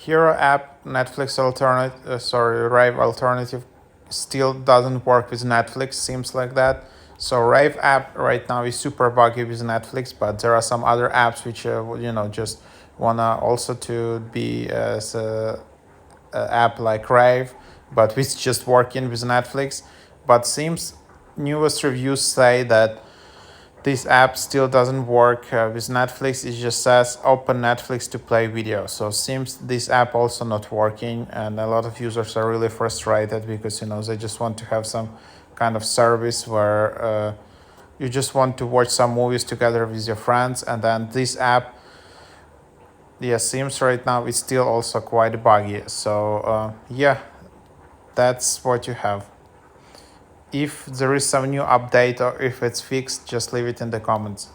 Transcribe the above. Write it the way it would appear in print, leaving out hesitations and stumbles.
Hearo app, Netflix alternative, Rave alternative still doesn't work with Netflix, seems like that. So Rave app right now is super buggy with Netflix, but there are some other apps which just wanna also to be as a app like Rave, but which just working with Netflix. But seems newest reviews say that this app still doesn't work with Netflix. It just says open Netflix to play video. So seems this app also not working, and a lot of users are really frustrated because they just want to have some kind of service where you just want to watch some movies together with your friends, and then this app, yeah, seems right now it's still also quite buggy. So yeah, that's what you have. If there is some new update or if it's fixed, just leave it in the comments.